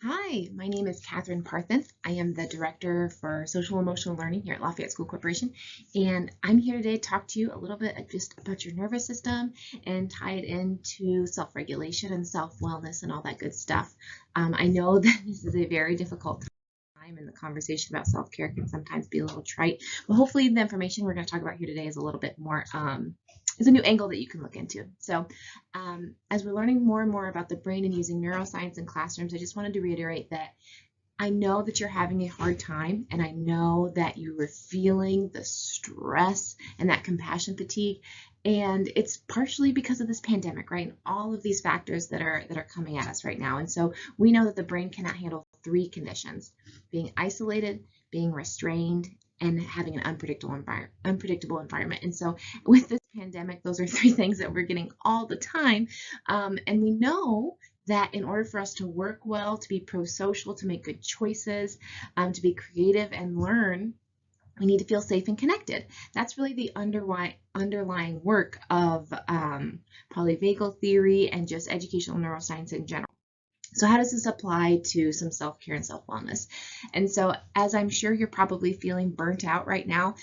Hi, my name is Catherine Parthens. I am the Director for Social Emotional Learning here at Lafayette School Corporation, and I'm here today to talk to you a little bit just about your nervous system and tie it into self-regulation and self-wellness and all that good stuff. I know that this is a very difficult time, and the conversation about self-care can sometimes be a little trite, but hopefully the information we're going to talk about here today is a little bit more is a new angle that you can look into. So as we're learning more and more about the brain and using neuroscience in classrooms, I just wanted to reiterate that I know that you're having a hard time, and I know that you were feeling the stress and that compassion fatigue, and it's partially because of this pandemic, right? And all of these factors that are coming at us right now. And so we know that the brain cannot handle three conditions: being isolated, being restrained, and having an unpredictable environment. And so with this pandemic, those are three things that we're getting all the time. And we know that in order for us to work well, to be pro-social, to make good choices, to be creative and learn, we need to feel safe and connected. That's really the underlying work of polyvagal theory and just educational neuroscience in general. So how does this apply to some self-care and self-wellness? And so, as I'm sure you're probably feeling burnt out right now,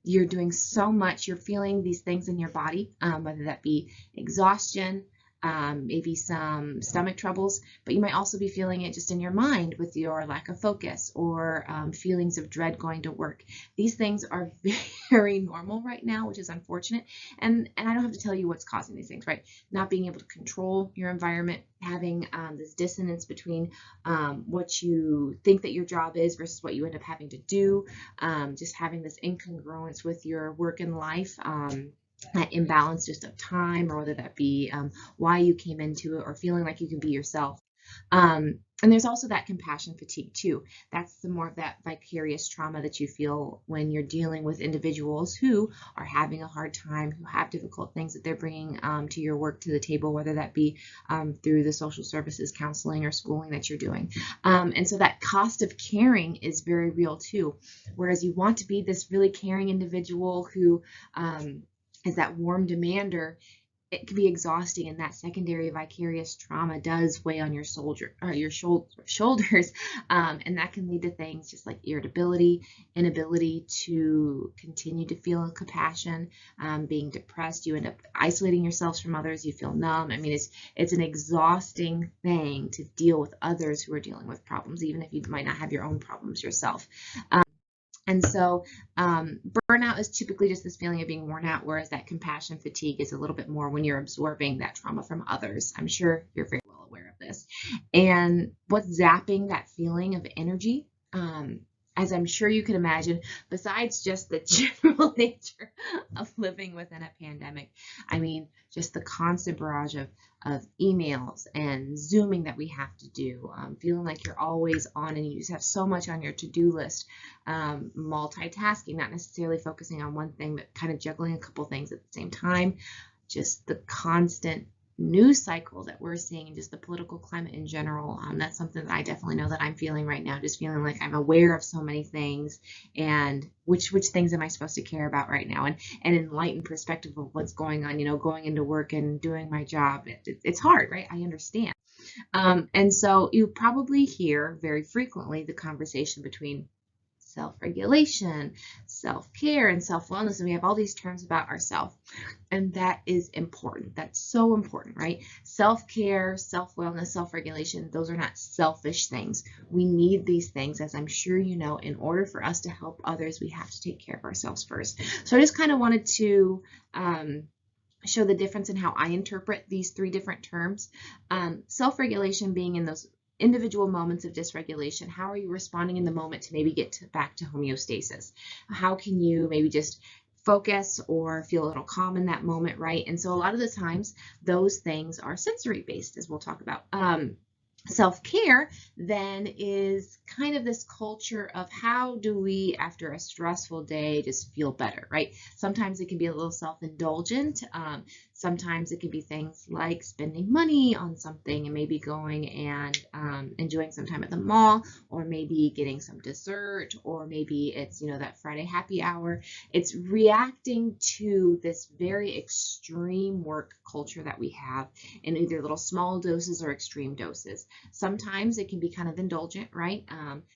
you're doing so much, you're feeling these things in your body, whether that be exhaustion, maybe some stomach troubles, but you might also be feeling it just in your mind with your lack of focus or feelings of dread going to work. These things are very normal right now, which is unfortunate. And I don't have to tell you what's causing these things, right? Not being able to control your environment, having this dissonance between what you think that your job is versus what you end up having to do, just having this incongruence with your work and life. That imbalance just of time, or whether that be why you came into it, or feeling like you can be yourself. And there's also that compassion fatigue too. That's the more of that vicarious trauma that you feel when you're dealing with individuals who are having a hard time, who have difficult things that they're bringing to your work, to the table, whether that be through the social services, counseling, or schooling that you're doing. And so that cost of caring is very real too. Whereas you want to be this really caring individual who is that warm demander, it can be exhausting, and that secondary vicarious trauma does weigh on your shoulders, and that can lead to things just like irritability, inability to continue to feel compassion, being depressed. You end up isolating yourselves from others. You feel numb. I mean, it's an exhausting thing to deal with others who are dealing with problems, even if you might not have your own problems yourself. And so burnout is typically just this feeling of being worn out, whereas that compassion fatigue is a little bit more when you're absorbing that trauma from others. I'm sure you're very well aware of this. And what's zapping that feeling of energy, as I'm sure you can imagine, besides just the general nature of living within a pandemic, I mean, just the constant barrage of emails and Zooming that we have to do, feeling like you're always on and you just have so much on your to-do list, multitasking, not necessarily focusing on one thing, but kind of juggling a couple things at the same time, just the constant news cycle that we're seeing, and just the political climate in general. That's something that I definitely know that I'm feeling right now, just feeling like I'm aware of so many things, and which things am I supposed to care about right now, and enlightened perspective of what's going on, going into work and doing my job. It's hard, right? I understand. And so you probably hear very frequently the conversation between self-regulation, self-care, and self-wellness, and we have all these terms about ourselves, and that is important. That's so important, right? Self-care, self-wellness, self-regulation, those are not selfish things. We need these things, as I'm sure you know. In order for us to help others, we have to take care of ourselves first. So I just kind of wanted to show the difference in how I interpret these three different terms. Self-regulation being in those individual moments of dysregulation. How are you responding in the moment to maybe get back to homeostasis? How can you maybe just focus or feel a little calm in that moment, right? And so a lot of the times those things are sensory based, as we'll talk about. Self-care then is kind of this culture of how do we, after a stressful day, just feel better, right? Sometimes it can be a little self-indulgent. Sometimes it can be things like spending money on something and maybe going and enjoying some time at the mall, or maybe getting some dessert, or maybe it's, that Friday happy hour. It's reacting to this very extreme work culture that we have in either little small doses or extreme doses. Sometimes it can be kind of indulgent, right?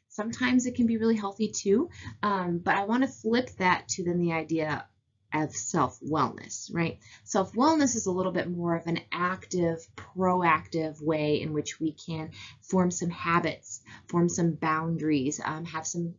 Sometimes it can be really healthy too. But I want to flip that to then the idea of self-wellness, right? Self-wellness is a little bit more of an active, proactive way in which we can form some habits, form some boundaries, have some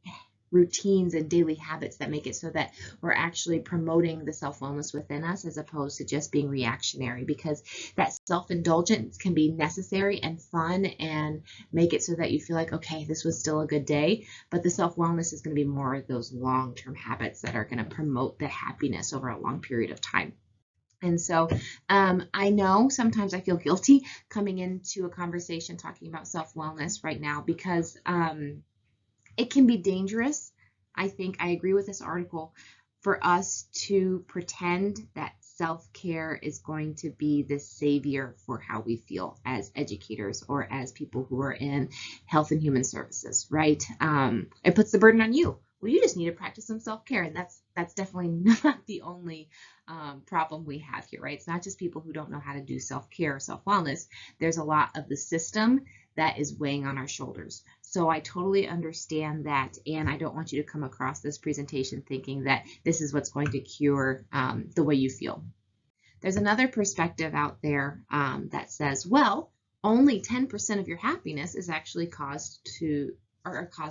routines and daily habits that make it so that we're actually promoting the self-wellness within us, as opposed to just being reactionary, because that self-indulgence can be necessary and fun and make it so that you feel like, okay, this was still a good day. But the self-wellness is going to be more of those long-term habits that are going to promote the happiness over a long period of time. And so I know sometimes I feel guilty coming into a conversation talking about self-wellness right now, because it can be dangerous. I think I agree with this article, for us to pretend that self-care is going to be the savior for how we feel as educators or as people who are in health and human services, right? It puts the burden on you. Well, you just need to practice some self-care, and that's definitely not the only problem we have here, right? It's not just people who don't know how to do self-care or self-wellness. There's a lot of the system that is weighing on our shoulders. So I totally understand that, and I don't want you to come across this presentation thinking that this is what's going to cure the way you feel. There's another perspective out there that says, well, only 10% of your happiness is actually caused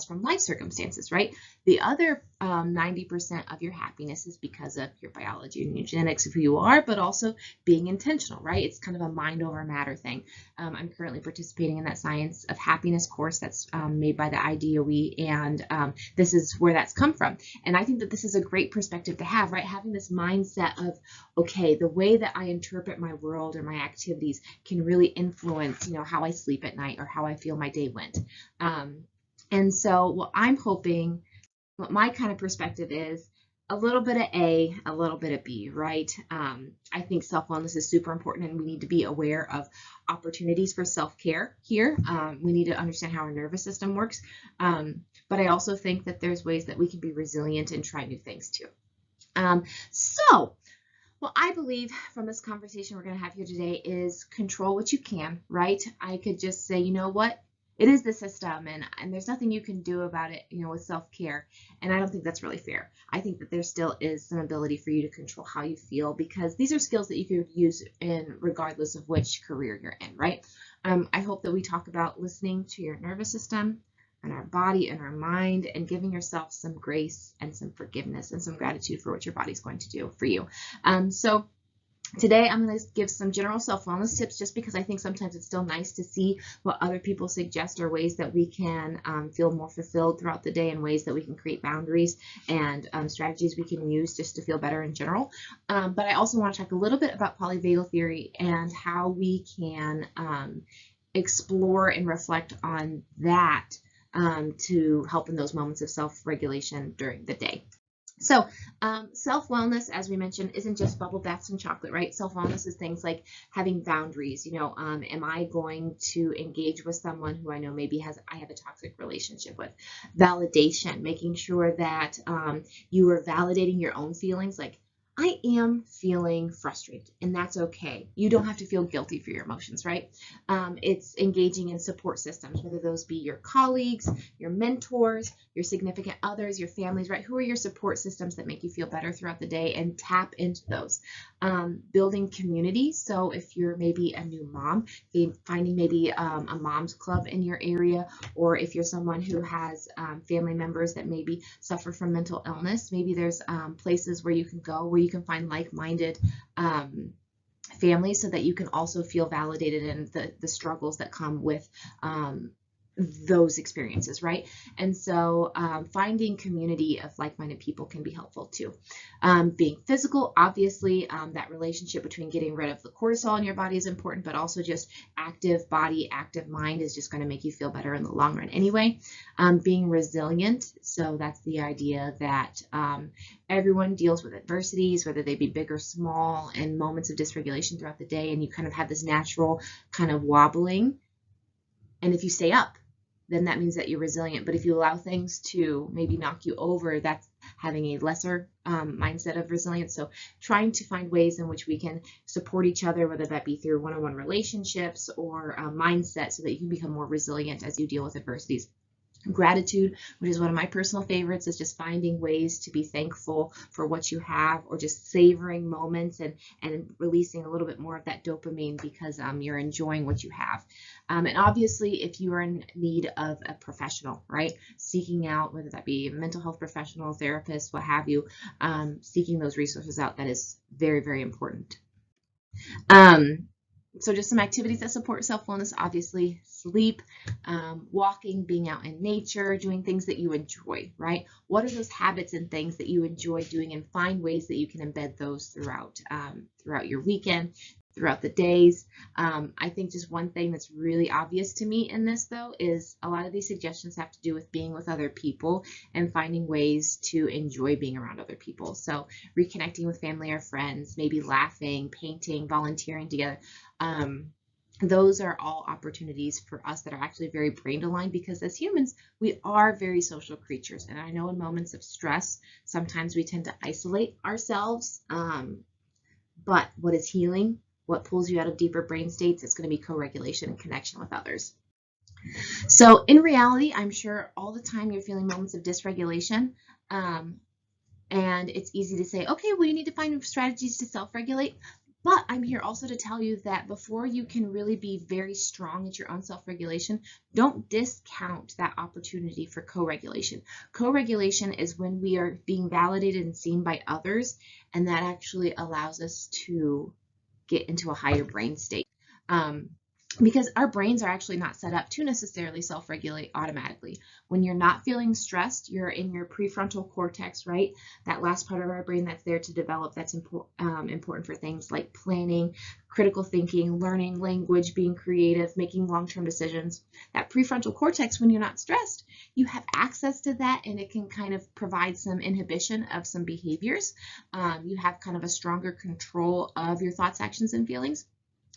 from life circumstances, right? The other 90% of your happiness is because of your biology and your genetics of who you are, but also being intentional, right? It's kind of a mind over matter thing. I'm currently participating in that Science of Happiness course that's made by the IDOE, and this is where that's come from. And I think that this is a great perspective to have, right? Having this mindset of, okay, the way that I interpret my world or my activities can really influence, how I sleep at night or how I feel my day went. And so what I'm hoping, what my kind of perspective is, a little bit of A, a little bit of B, right? I think self-wellness is super important, and we need to be aware of opportunities for self-care here. We need to understand how our nervous system works. But I also think that there's ways that we can be resilient and try new things too. What I believe from this conversation we're going to have here today is control what you can, right? I could just say, you know what? It is the system, and there's nothing you can do about it, with self-care. And I don't think that's really fair. I think that there still is some ability for you to control how you feel, because these are skills that you could use in regardless of which career you're in, right? I hope that we talk about listening to your nervous system and our body and our mind, and giving yourself some grace and some forgiveness and some gratitude for what your body's going to do for you. So today, I'm going to give some general self-wellness tips, just because I think sometimes it's still nice to see what other people suggest, or ways that we can feel more fulfilled throughout the day, and ways that we can create boundaries and strategies we can use just to feel better in general. But I also want to talk a little bit about polyvagal theory and how we can explore and reflect on that to help in those moments of self-regulation during the day. So self-wellness, as we mentioned, isn't just bubble baths and chocolate, right? Self-wellness is things like having boundaries. Am I going to engage with someone who I know maybe I have a toxic relationship with? Validation, making sure that you are validating your own feelings, like, I am feeling frustrated, and that's okay. You don't have to feel guilty for your emotions, right? It's engaging in support systems, whether those be your colleagues, your mentors, your significant others, your families, right? Who are your support systems that make you feel better throughout the day, and tap into those. Building community. So if you're maybe a new mom, finding maybe a mom's club in your area, or if you're someone who has family members that maybe suffer from mental illness, maybe there's places where you can go where you can find like-minded families, so that you can also feel validated in the struggles that come with those experiences, right? And so finding community of like-minded people can be helpful too. Being physical, obviously, that relationship between getting rid of the cortisol in your body is important, but also just active body, active mind is just going to make you feel better in the long run anyway. Being resilient, so that's the idea that everyone deals with adversities, whether they be big or small, and moments of dysregulation throughout the day, and you kind of have this natural kind of wobbling. And if you stay up, then that means that you're resilient. But if you allow things to maybe knock you over, that's having a lesser mindset of resilience. So trying to find ways in which we can support each other, whether that be through one-on-one relationships or mindset, so that you can become more resilient as you deal with adversities. Gratitude, which is one of my personal favorites, is just finding ways to be thankful for what you have, or just savoring moments and releasing a little bit more of that dopamine because you're enjoying what you have. And obviously, if you are in need of a professional, right, seeking out, whether that be a mental health professional, therapist, what have you, seeking those resources out, that is very, very important. So just some activities that support self-wellness, obviously sleep, walking, being out in nature, doing things that you enjoy, right? What are those habits and things that you enjoy doing, and find ways that you can embed those throughout your weekend, throughout the days. I think just one thing that's really obvious to me in this, though, is a lot of these suggestions have to do with being with other people and finding ways to enjoy being around other people. So reconnecting with family or friends, maybe laughing, painting, volunteering together. Those are all opportunities for us that are actually very brain aligned, because as humans, we are very social creatures. And I know in moments of stress, sometimes we tend to isolate ourselves. But what is healing? What pulls you out of deeper brain states? It's going to be co-regulation and connection with others. So in reality, I'm sure all the time you're feeling moments of dysregulation. And it's easy to say, okay, well, you need to find strategies to self-regulate. But I'm here also to tell you that before you can really be very strong at your own self-regulation, don't discount that opportunity for co-regulation. Co-regulation is when we are being validated and seen by others, and that actually allows us to get into a higher brain state. Because our brains are actually not set up to necessarily self-regulate automatically. When you're not feeling stressed, you're in your prefrontal cortex, right? That last part of our brain that's there to develop, that's important for things like planning, critical thinking, learning language, being creative, making long-term decisions. That prefrontal cortex, when you're not stressed, you have access to that, and it can kind of provide some inhibition of some behaviors. You have kind of a stronger control of your thoughts, actions, and feelings.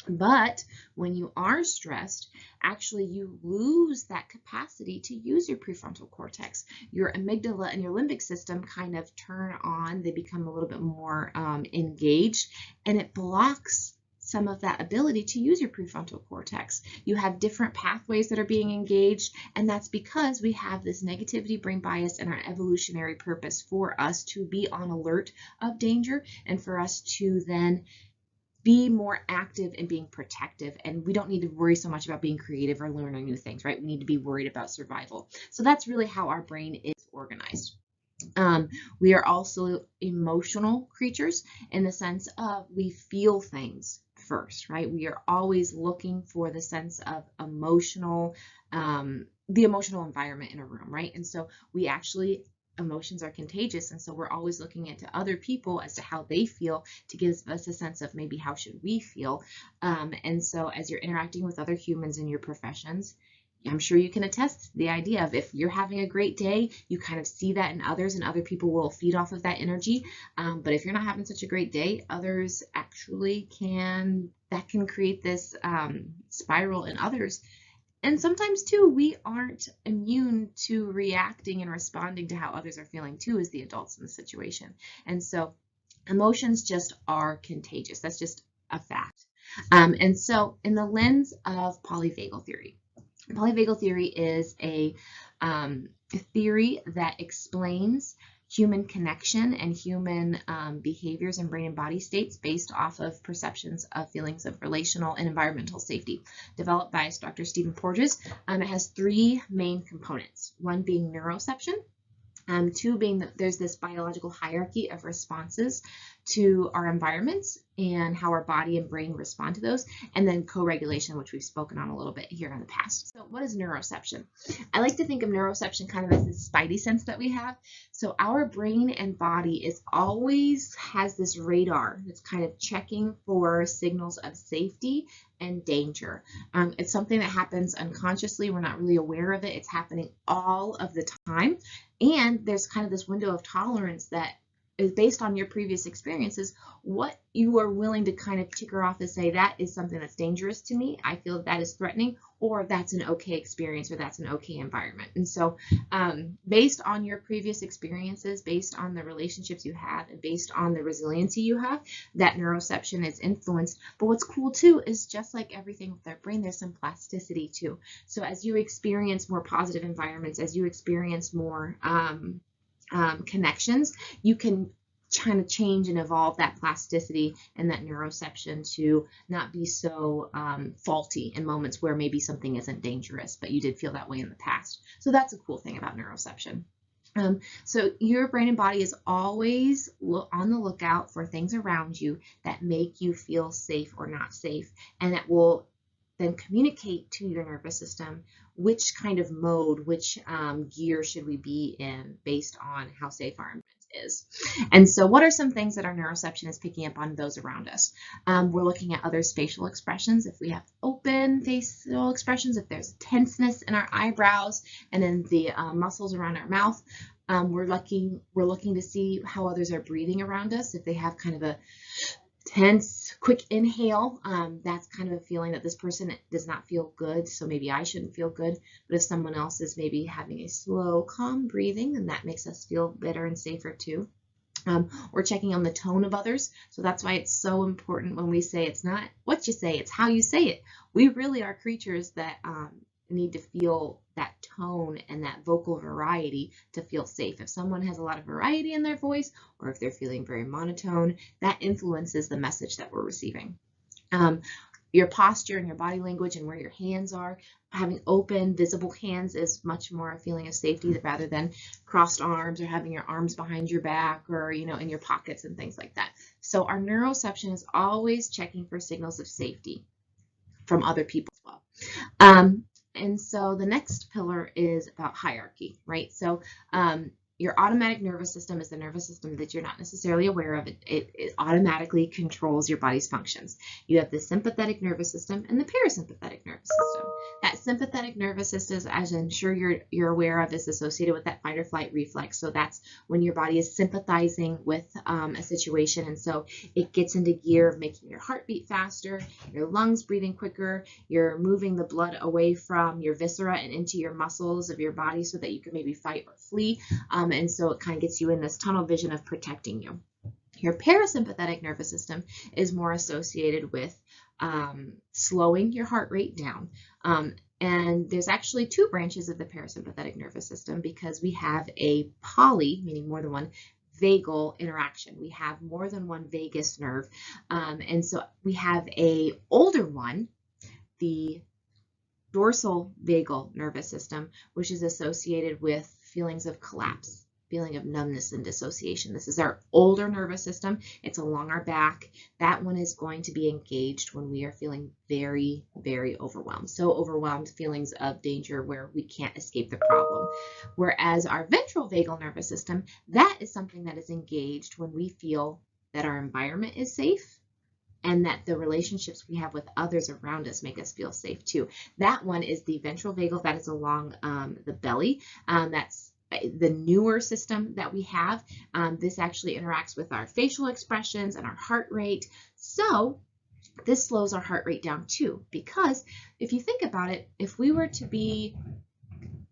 But when you are stressed, actually you lose that capacity to use your prefrontal cortex. Your amygdala and your limbic system kind of turn on, they become a little bit more engaged, and it blocks some of that ability to use your prefrontal cortex. You have different pathways that are being engaged, and that's because we have this negativity brain bias and our evolutionary purpose for us to be on alert of danger, and for us to then be more active in being protective. And we don't need to worry so much about being creative or learning new things, right? We need to be worried about survival. So that's really how our brain is organized. We are also emotional creatures in the sense of we feel things first, right? We are always looking for the sense of emotional, the emotional environment in a room, right? And so we actually, emotions are contagious, and so we're always looking into other people as to how they feel to give us a sense of maybe how should we feel. And so as you're interacting with other humans in your professions, I'm sure you can attest to the idea of if you're having a great day, you kind of see that in others, and other people will feed off of that energy. But if you're not having such a great day, others actually can create this spiral in others. And sometimes too, we aren't immune to reacting and responding to how others are feeling too, as the adults in the situation. And so emotions just are contagious. That's just a fact. And so in the lens of polyvagal theory is a theory that explains human connection and human behaviors and brain and body states based off of perceptions of feelings of relational and environmental safety, developed by Dr. Stephen Porges. It has three main components, one being neuroception, two being that there's this biological hierarchy of responses to our environments, and how our body and brain respond to those, and then co-regulation, which we've spoken on a little bit here in the past. So what is neuroception? I like to think of neuroception kind of as this spidey sense that we have. So our brain and body is always has this radar that's kind of checking for signals of safety and danger. It's something that happens unconsciously. We're not really aware of it. It's happening all of the time. And there's kind of this window of tolerance that is based on your previous experiences, what you are willing to kind of ticker off and say, that is something that's dangerous to me. I feel that is threatening, or that's an okay experience, or that's an okay environment. And so based on your previous experiences, based on the relationships you have, and based on the resiliency you have, that neuroception is influenced. But what's cool too is just like everything with our brain, there's some plasticity too. So as you experience more positive environments, as you experience more connections, you can kind of change and evolve that plasticity and that neuroception to not be so faulty in moments where maybe something isn't dangerous, but you did feel that way in the past. So that's a cool thing about neuroception. So your brain and body is always on the lookout for things around you that make you feel safe or not safe, and that will then communicate to your nervous system which kind of mode, which gear should we be in based on how safe our environment is. And so what are some things that our neuroception is picking up on those around us? We're looking at others' facial expressions. If we have open facial expressions, if there's tenseness in our eyebrows and in the muscles around our mouth, we're looking to see how others are breathing around us. If they have kind of a tense, quick inhale, that's kind of a feeling that this person does not feel good, so maybe I shouldn't feel good. But if someone else is maybe having a slow, calm breathing, then that makes us feel better and safer too. We're checking on the tone of others, so that's why it's so important when we say it's not what you say, it's how you say it. We really are creatures that need to feel that tone and that vocal variety to feel safe. If someone has a lot of variety in their voice, or if they're feeling very monotone, that influences the message that we're receiving. Your posture and your body language and where your hands are, having open, visible hands is much more a feeling of safety rather than crossed arms or having your arms behind your back or, in your pockets and things like that. So our neuroception is always checking for signals of safety from other people as well. And so the next pillar is about hierarchy, right? So your automatic nervous system is the nervous system that you're not necessarily aware of. It automatically controls your body's functions. You have the sympathetic nervous system and the parasympathetic nervous system. That sympathetic nervous system, as I'm sure you're aware of, is associated with that fight or flight reflex. So that's when your body is sympathizing with a situation, and so it gets into gear of making your heart beat faster, your lungs breathing quicker, you're moving the blood away from your viscera and into your muscles of your body so that you can maybe fight or flee. And so it kind of gets you in this tunnel vision of protecting you. Your parasympathetic nervous system is more associated with slowing your heart rate down. And there's actually two branches of the parasympathetic nervous system because we have a poly, meaning more than one, vagal interaction. We have more than one vagus nerve. And so we have a older one, the dorsal vagal nervous system, which is associated with feelings of collapse, feeling of numbness and dissociation. This is our older nervous system. It's along our back. That one is going to be engaged when we are feeling very, very overwhelmed. So overwhelmed, feelings of danger where we can't escape the problem. Whereas our ventral vagal nervous system, that is something that is engaged when we feel that our environment is safe and that the relationships we have with others around us make us feel safe too. That one is the ventral vagal, that is along the belly. That's the newer system that we have. This actually interacts with our facial expressions and our heart rate. So this slows our heart rate down too, because if you think about it, if we were to be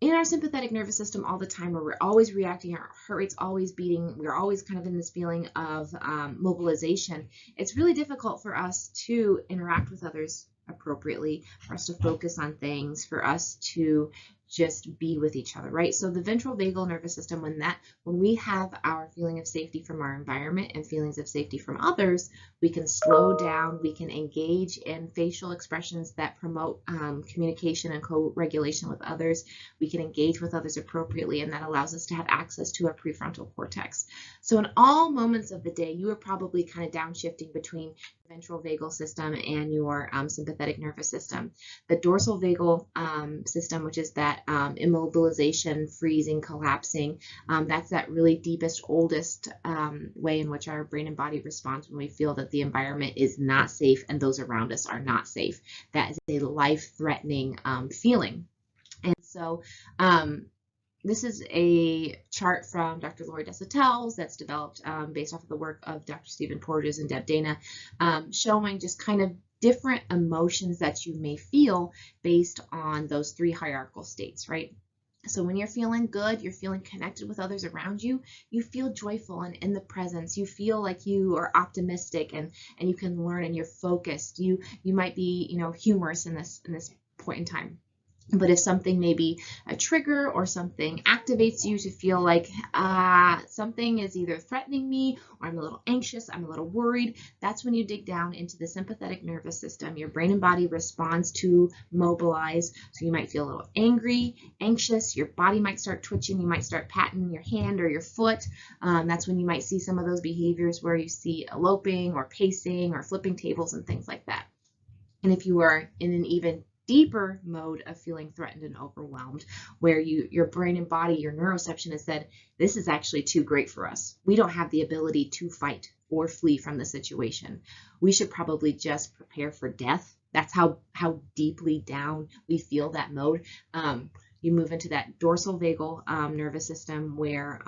in our sympathetic nervous system all the time, where we're always reacting, our heart rate's always beating, we're always kind of in this feeling of mobilization, it's really difficult for us to interact with others appropriately, for us to focus on things, for us to just be with each other, right? So the ventral vagal nervous system, when we have our feeling of safety from our environment and feelings of safety from others, we can slow down, we can engage in facial expressions that promote communication and co-regulation with others. We can engage with others appropriately, and that allows us to have access to our prefrontal cortex. So in all moments of the day, you are probably kind of downshifting between the ventral vagal system and your sympathetic nervous system. The dorsal vagal system, which is that immobilization, freezing, collapsing, that's that really deepest, oldest way in which our brain and body responds when we feel that the environment is not safe and those around us are not safe. That is a life-threatening feeling. And so this is a chart from Dr. Lori Desautel's that's developed based off of the work of Dr. Stephen Porges and Deb Dana, showing just kind of different emotions that you may feel based on those three hierarchical states, right? So when you're feeling good, you're feeling connected with others around you, you feel joyful and in the presence, you feel like you are optimistic and you can learn and you're focused. You might be, humorous in this point in time. But if something may be a trigger or something activates you to feel like something is either threatening me or I'm a little anxious, I'm a little worried, that's when you dig down into the sympathetic nervous system. Your brain and body responds to mobilize. So you might feel a little angry, anxious, your body might start twitching, you might start patting your hand or your foot. That's when you might see some of those behaviors where you see eloping or pacing or flipping tables and things like that. And if you are in an even deeper mode of feeling threatened and overwhelmed, where your brain and body, your neuroception has said, this is actually too great for us. We don't have the ability to fight or flee from the situation. We should probably just prepare for death. That's how deeply down we feel that mode. You move into that dorsal vagal nervous system where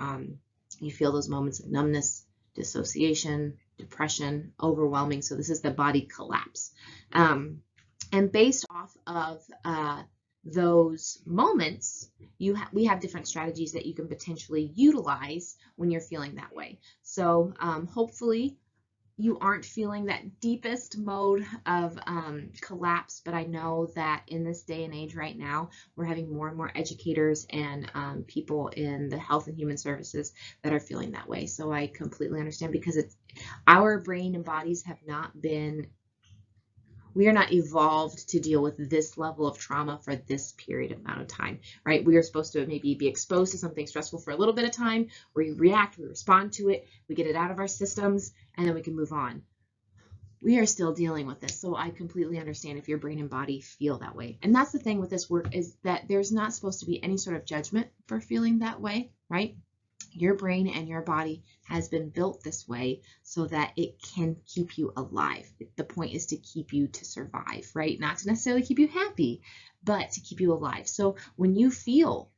you feel those moments of numbness, dissociation, depression, overwhelming. So this is the body collapse. And based off of those moments, we have different strategies that you can potentially utilize when you're feeling that way. So hopefully you aren't feeling that deepest mode of collapse, but I know that in this day and age right now, we're having more and more educators and people in the health and human services that are feeling that way. So I completely understand, because our brain and bodies have not been, we are not evolved to deal with this level of trauma for this period amount of time, right? We are supposed to maybe be exposed to something stressful for a little bit of time, we react, we respond to it, we get it out of our systems, and then we can move on. We are still dealing with this, so I completely understand if your brain and body feel that way. And that's the thing with this work, is that there's not supposed to be any sort of judgment for feeling that way, right? Your brain and your body has been built this way so that it can keep you alive. The point is to keep you to survive, right? Not to necessarily keep you happy, but to keep you alive. So when you feel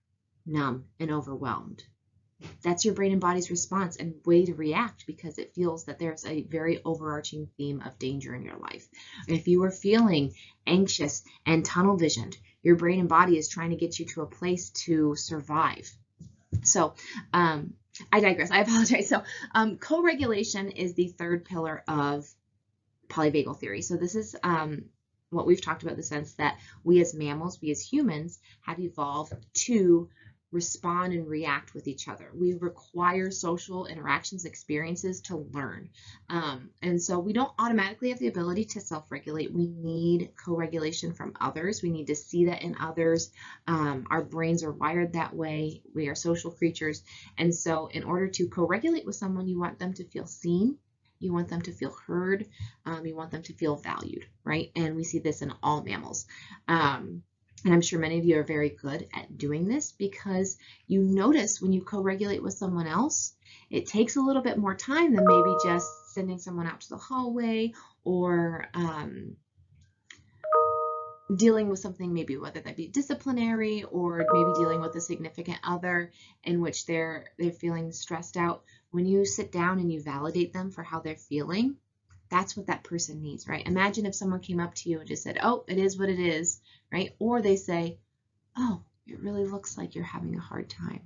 numb and overwhelmed, that's your brain and body's response and way to react, because it feels that there's a very overarching theme of danger in your life. If you are feeling anxious and tunnel visioned, your brain and body is trying to get you to a place to survive. So I digress. I apologize. So co-regulation is the third pillar of polyvagal theory. So this is what we've talked about, the sense that we as mammals, we as humans, have evolved to respond and react with each other. We require social interactions, experiences to learn. And so we don't automatically have the ability to self-regulate. We need co-regulation from others. We need to see that in others. Our brains are wired that way. We are social creatures. And so in order to co-regulate with someone, you want them to feel seen. You want them to feel heard. You want them to feel valued, right? And we see this in all mammals. And I'm sure many of you are very good at doing this, because you notice when you co-regulate with someone else, it takes a little bit more time than maybe just sending someone out to the hallway or dealing with something, maybe whether that be disciplinary or maybe dealing with a significant other in which they're feeling stressed out. When you sit down and you validate them for how they're feeling, that's what that person needs, right? Imagine if someone came up to you and just said, oh, it is what it is, right? Or they say, oh, it really looks like you're having a hard time.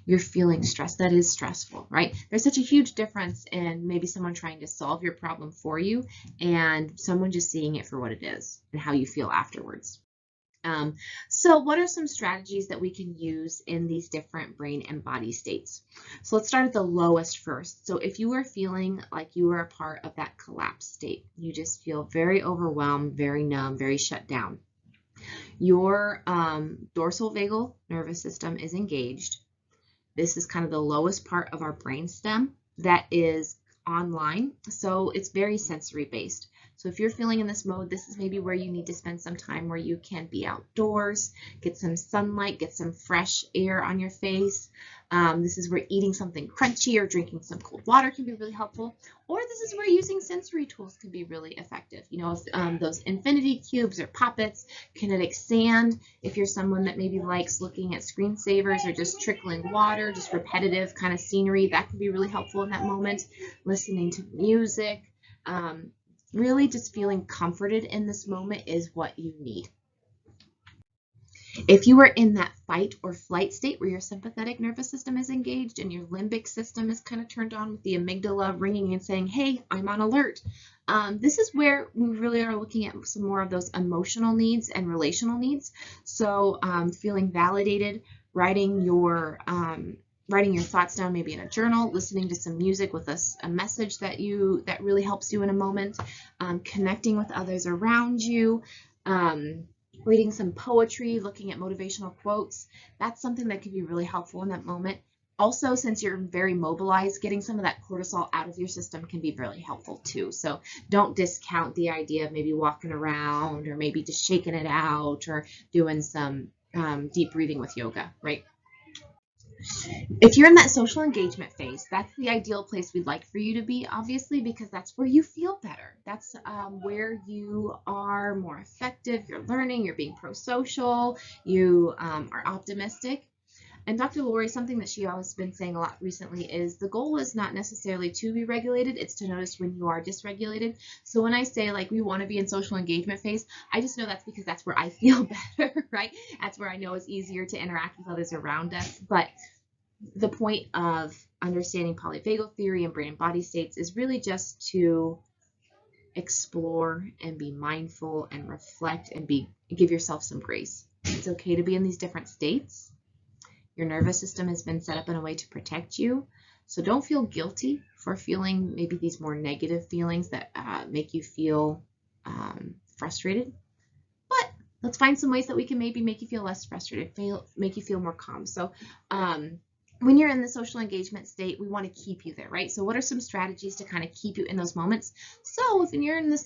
You're feeling stressed. That is stressful, right? There's such a huge difference in maybe someone trying to solve your problem for you and someone just seeing it for what it is and how you feel afterwards. So what are some strategies that we can use in these different brain and body states? So let's start at the lowest first. So if you are feeling like you are a part of that collapse state, you just feel very overwhelmed, very numb, very shut down. Your dorsal vagal nervous system is engaged. This is kind of the lowest part of our brain stem that is online. So it's very sensory based. So if you're feeling in this mode, this is maybe where you need to spend some time where you can be outdoors, get some sunlight, get some fresh air on your face. This is where eating something crunchy or drinking some cold water can be really helpful. Or this is where using sensory tools can be really effective. You know, if those infinity cubes or poppets, kinetic sand, if you're someone that maybe likes looking at screensavers or just trickling water, just repetitive kind of scenery, that can be really helpful in that moment. Listening to music, really just feeling comforted in this moment is what you need. If you are in that fight or flight state where your sympathetic nervous system is engaged and your limbic system is kind of turned on with the amygdala ringing and saying, hey, I'm on alert, this is where we really are looking at some more of those emotional needs and relational needs. So feeling validated, writing your thoughts down, maybe in a journal, listening to some music with a message that really helps you in a moment, connecting with others around you, reading some poetry, looking at motivational quotes. That's something that can be really helpful in that moment. Also, since you're very mobilized, getting some of that cortisol out of your system can be really helpful too. So don't discount the idea of maybe walking around or maybe just shaking it out or doing some deep breathing with yoga, right? If you're in that social engagement phase, that's the ideal place we'd like for you to be, obviously, because that's where you feel better. That's where you are more effective, you're learning, you're being pro-social, you are optimistic. And Dr. Lori, something that she has been saying a lot recently is the goal is not necessarily to be regulated, it's to notice when you are dysregulated. So when I say like we want to be in social engagement phase, I just know that's because that's where I feel better, right? That's where I know it's easier to interact with others around us. But the point of understanding polyvagal theory and brain and body states is really just to explore and be mindful and reflect and give yourself some grace. It's okay to be in these different states. Your nervous system has been set up in a way to protect you. So don't feel guilty for feeling maybe these more negative feelings that make you feel frustrated. But let's find some ways that we can maybe make you feel less frustrated, make you feel more calm. So when you're in the social engagement state, we want to keep you there, right? So what are some strategies to kind of keep you in those moments? So if you're in the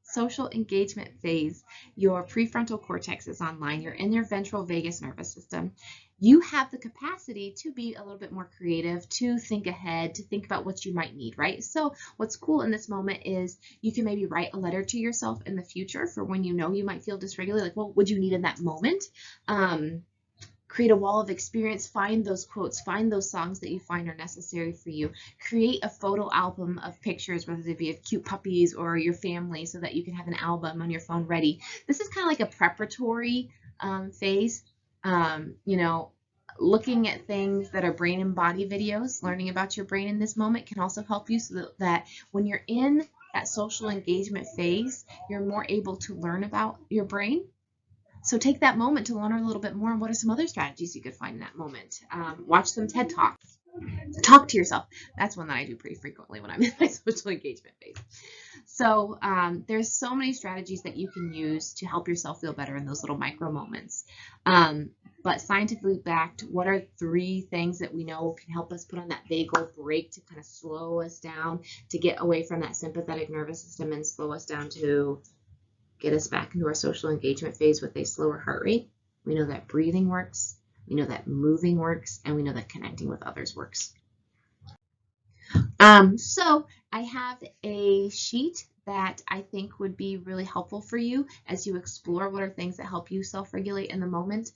social engagement phase, your prefrontal cortex is online, you're in your ventral vagus nervous system, you have the capacity to be a little bit more creative, to think ahead, to think about what you might need, right? So what's cool in this moment is you can maybe write a letter to yourself in the future for when you know you might feel dysregulated, like what would you need in that moment? Create a wall of experience, find those quotes, find those songs that you find are necessary for you. Create a photo album of pictures, whether they be of cute puppies or your family, so that you can have an album on your phone ready. This is kind of like a preparatory phase. You know, looking at things that are brain and body videos, learning about your brain in this moment can also help you so that when you're in that social engagement phase, you're more able to learn about your brain. So take that moment to learn a little bit more on what are some other strategies you could find in that moment. Watch some TED Talks. Talk to yourself. That's one that I do pretty frequently when I'm in my social engagement phase. So there's so many strategies that you can use to help yourself feel better in those little micro moments. But scientifically backed, what are 3 things that we know can help us put on that vagal brake to kind of slow us down, to get away from that sympathetic nervous system and slow us down to get us back into our social engagement phase with a slower heart rate? We know that breathing works, we know that moving works, and we know that connecting with others works. So I have a sheet that I think would be really helpful for you as you explore what are things that help you self-regulate in the moment.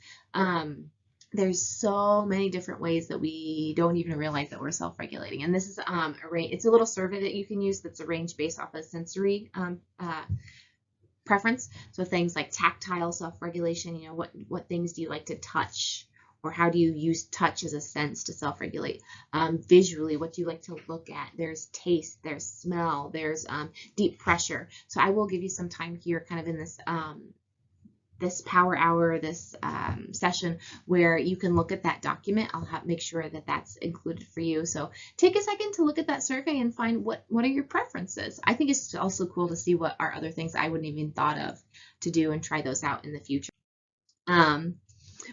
There's so many different ways that we don't even realize that we're self-regulating. And this is it's a little survey that you can use that's arranged based off of sensory preference. So things like tactile self-regulation, you know, what things do you like to touch, or how do you use touch as a sense to self-regulate? Visually, what do you like to look at? There's taste, there's smell, there's deep pressure. So I will give you some time here kind of in this this power hour, this session where you can look at that document. I'll make sure that that's included for you. So take a second to look at that survey and find what are your preferences. I think it's also cool to see what are other things I wouldn't even thought of to do and try those out in the future.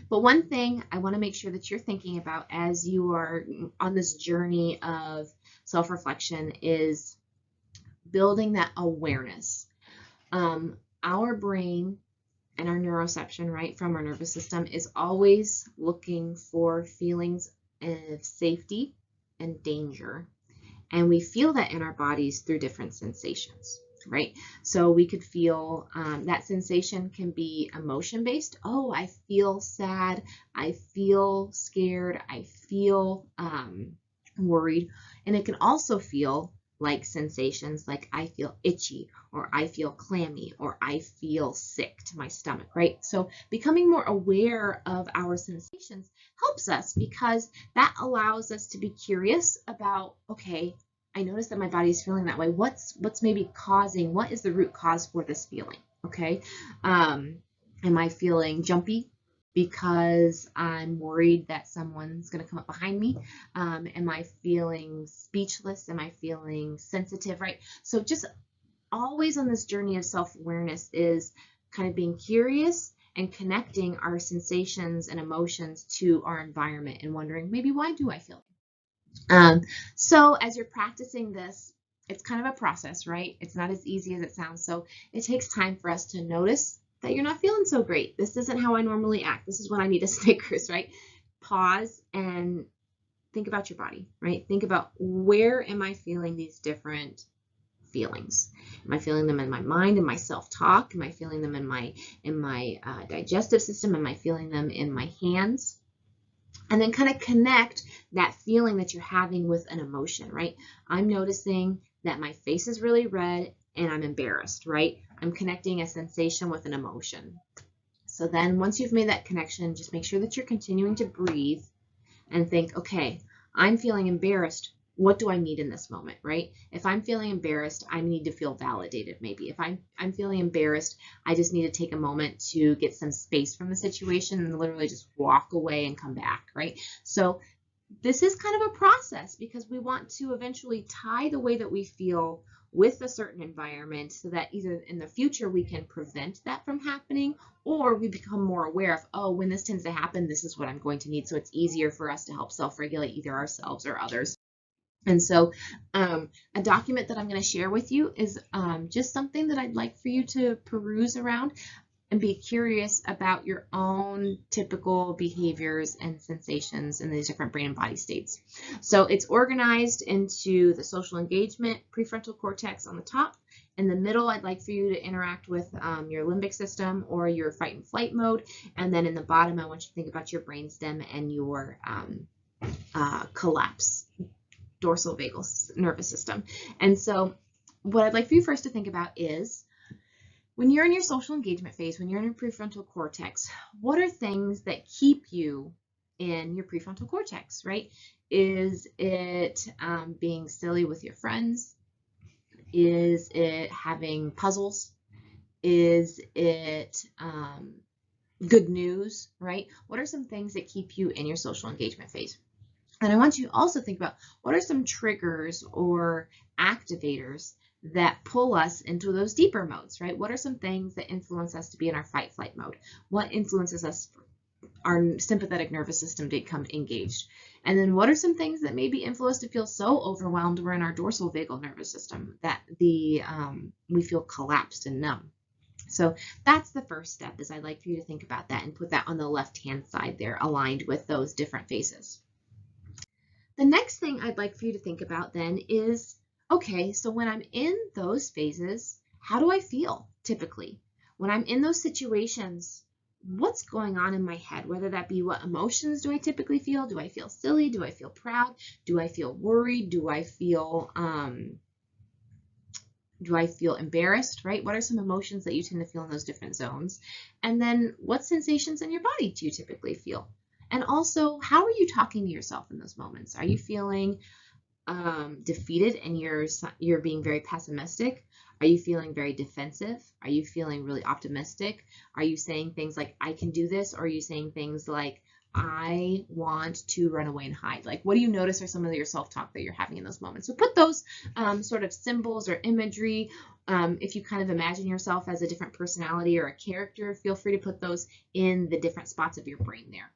But one thing I want to make sure that you're thinking about as you are on this journey of self-reflection is building that awareness. Our brain and our neuroception, right, from our nervous system is always looking for feelings of safety and danger. And we feel that in our bodies through different sensations, right? So we could feel that sensation can be emotion-based. Oh, I feel sad. I feel scared. I feel worried. And it can also feel like sensations like I feel itchy, or I feel clammy, or I feel sick to my stomach, right? So becoming more aware of our sensations helps us because that allows us to be curious about, okay, I notice that my body is feeling that way. What's maybe causing, what is the root cause for this feeling? Okay. Am I feeling jumpy because I'm worried that someone's going to come up behind me? Am I feeling speechless? Am I feeling sensitive, right? So just always on this journey of self-awareness is kind of being curious and connecting our sensations and emotions to our environment and wondering, maybe why do I feel? So as you're practicing this, it's kind of a process, right? It's not as easy as it sounds. So it takes time for us to notice that you're not feeling so great. This isn't how I normally act. This is when I need a Snickers, right? Pause and think about your body, right? Think about, where am I feeling these different feelings? Am I feeling them in my mind, in my self-talk? Am I feeling them in my digestive system? Am I feeling them in my hands? And then kind of connect that feeling that you're having with an emotion, right? I'm noticing that my face is really red and I'm embarrassed, right? I'm connecting a sensation with an emotion. So then once you've made that connection, just make sure that you're continuing to breathe and think, okay, I'm feeling embarrassed. What do I need in this moment, right? If I'm feeling embarrassed, I need to feel validated maybe. If I'm feeling embarrassed, I just need to take a moment to get some space from the situation and literally just walk away and come back, right? So this is kind of a process because we want to eventually tie the way that we feel with a certain environment so that either in the future we can prevent that from happening, or we become more aware of, oh, when this tends to happen, this is what I'm going to need. So it's easier for us to help self-regulate either ourselves or others. And so a document that I'm going to share with you is just something that I'd like for you to peruse around and be curious about your own typical behaviors and sensations in these different brain and body states. So it's organized into the social engagement, prefrontal cortex on the top. In the middle, I'd like for you to interact with your limbic system or your fight and flight mode. And then in the bottom, I want you to think about your brainstem and your collapse, dorsal vagal nervous system. And so what I'd like for you first to think about is, when you're in your social engagement phase, when you're in your prefrontal cortex, what are things that keep you in your prefrontal cortex, right? Is it being silly with your friends? Is it having puzzles? Is it good news, right? What are some things that keep you in your social engagement phase? And I want you to also think about, what are some triggers or activators that pull us into those deeper modes, right? What are some things that influence us to be in our fight flight mode? What influences us, our sympathetic nervous system, to become engaged? And then what are some things that maybe influence us to feel so overwhelmed we're in our dorsal vagal nervous system that we feel collapsed and numb? So that's the first step, is I'd like for you to think about that and put that on the left-hand side there, aligned with those different phases. The next thing I'd like for you to think about then is, okay, so when I'm in those phases, how do I feel typically? When I'm in those situations, what's going on in my head? Whether that be, what emotions do I typically feel? Do I feel silly? Do I feel proud? Do I feel worried? Do I feel embarrassed, right? What are some emotions that you tend to feel in those different zones? And then what sensations in your body do you typically feel? And also, how are you talking to yourself in those moments? Are you feeling defeated and you're being very pessimistic? Are you feeling very defensive? Are you feeling really optimistic? Are you saying things like, I can do this? Or are you saying things like, I want to run away and hide? Like, what do you notice are some of your self-talk that you're having in those moments? So put those sort of symbols or imagery. If you kind of imagine yourself as a different personality or a character, feel free to put those in the different spots of your brain there.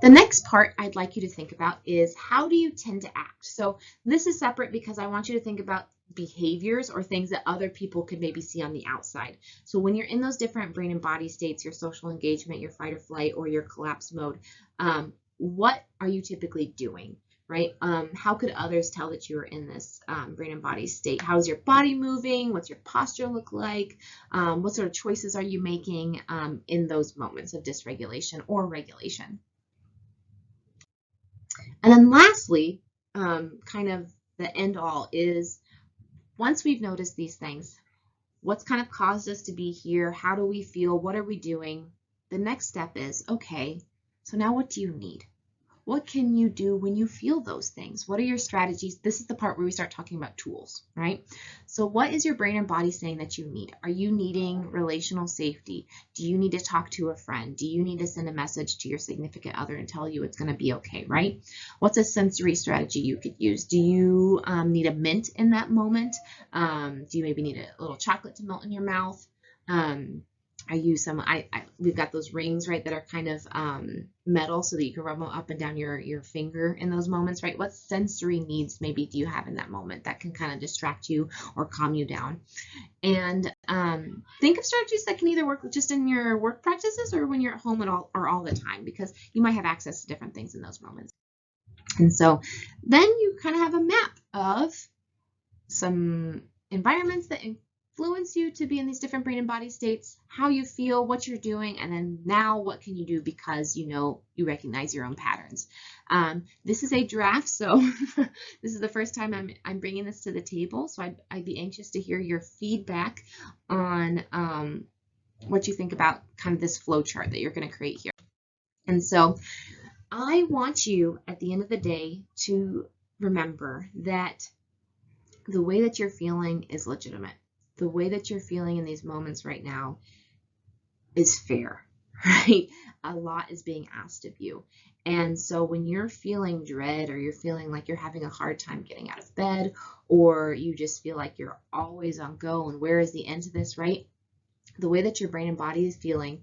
The next part I'd like you to think about is, how do you tend to act? So this is separate because I want you to think about behaviors or things that other people could maybe see on the outside. So when you're in those different brain and body states, your social engagement, your fight or flight, or your collapse mode, what are you typically doing? Right? How could others tell that you are in this brain and body state? How's your body moving? What's your posture look like? What sort of choices are you making in those moments of dysregulation or regulation? And then lastly, kind of the end all is, once we've noticed these things, what's kind of caused us to be here? How do we feel? What are we doing? The next step is, okay, so now what do you need? What can you do when you feel those things? What are your strategies? This is the part where we start talking about tools, right? So what is your brain and body saying that you need? Are you needing relational safety? Do you need to talk to a friend? Do you need to send a message to your significant other and tell you it's going to be okay, right? What's a sensory strategy you could use? Do you need a mint in that moment? Do you maybe need a little chocolate to melt in your mouth? I use some, we've got those rings, right, that are kind of metal so that you can rub them up and down your finger in those moments, right? What sensory needs maybe do you have in that moment that can kind of distract you or calm you down? And think of strategies that can either work just in your work practices or when you're at home or all the time, because you might have access to different things in those moments. And so then you kind of have a map of some environments that influence you to be in these different brain and body states, how you feel, what you're doing, and then now what can you do because you recognize your own patterns. This is a draft, so this is the first time I'm bringing this to the table, so I'd be anxious to hear your feedback on what you think about kind of this flow chart that you're going to create here. And so I want you at the end of the day to remember that the way that you're feeling is legitimate. The way that you're feeling in these moments right now is fair, right? A lot is being asked of you. And so when you're feeling dread, or you're feeling like you're having a hard time getting out of bed, or you just feel like you're always on go and where is the end to this, right? The way that your brain and body is feeling,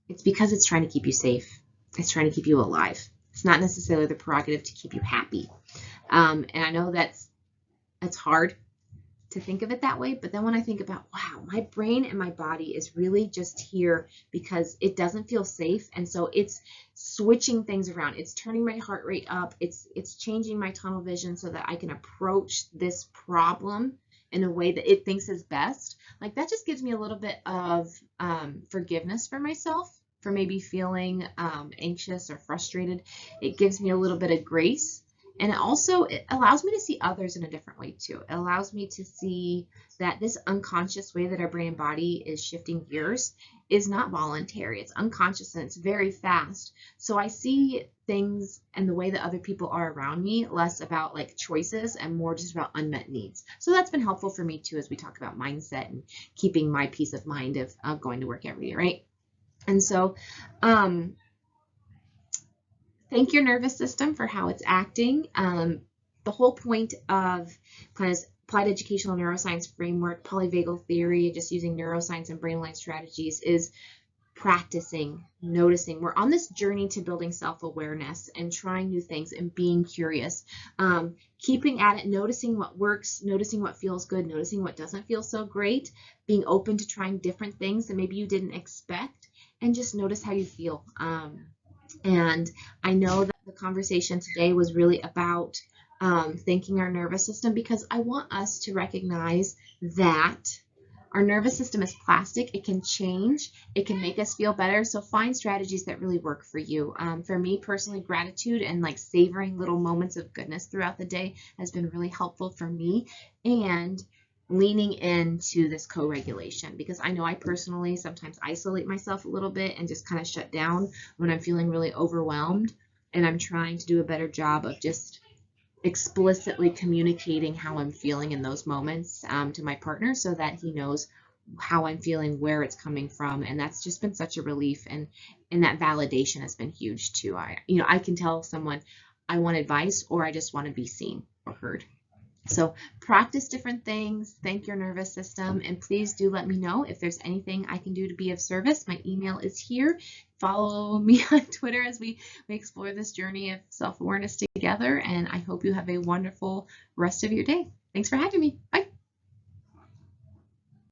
it's because it's trying to keep you safe. It's trying to keep you alive. It's not necessarily the prerogative to keep you happy. And I know that's hard to think of it that way, but then when I think about, wow, my brain and my body is really just here because it doesn't feel safe, and so it's switching things around. It's turning my heart rate up. It's changing my tunnel vision so that I can approach this problem in a way that it thinks is best. Like, that just gives me a little bit of forgiveness for myself for maybe feeling anxious or frustrated. It gives me a little bit of grace. And it allows me to see others in a different way too. It allows me to see that this unconscious way that our brain and body is shifting gears is not voluntary. It's unconscious and it's very fast. So I see things and the way that other people are around me less about like choices and more just about unmet needs. So that's been helpful for me too, as we talk about mindset and keeping my peace of mind of going to work every day, right? And so, thank your nervous system for how it's acting. The whole point of kind of applied educational neuroscience framework, polyvagal theory, just using neuroscience and brain-aligned strategies is practicing, noticing. We're on this journey to building self-awareness and trying new things and being curious, keeping at it, noticing what works, noticing what feels good, noticing what doesn't feel so great, being open to trying different things that maybe you didn't expect, and just notice how you feel. And I know that the conversation today was really about thanking our nervous system, because I want us to recognize that our nervous system is plastic. It can change. It can make us feel better. So find strategies that really work for you. For me personally, gratitude and like savoring little moments of goodness throughout the day has been really helpful for me. And leaning into this co-regulation, because I know I personally sometimes isolate myself a little bit and just kind of shut down when I'm feeling really overwhelmed, and I'm trying to do a better job of just explicitly communicating how I'm feeling in those moments to my partner so that he knows how I'm feeling, where it's coming from. And that's just been such a relief. And that validation has been huge too. I can tell someone I want advice or I just want to be seen or heard. So practice different things, thank your nervous system, and please do let me know if there's anything I can do to be of service. My email is here. Follow me on Twitter as we explore this journey of self-awareness together, and I hope you have a wonderful rest of your day. Thanks for having me.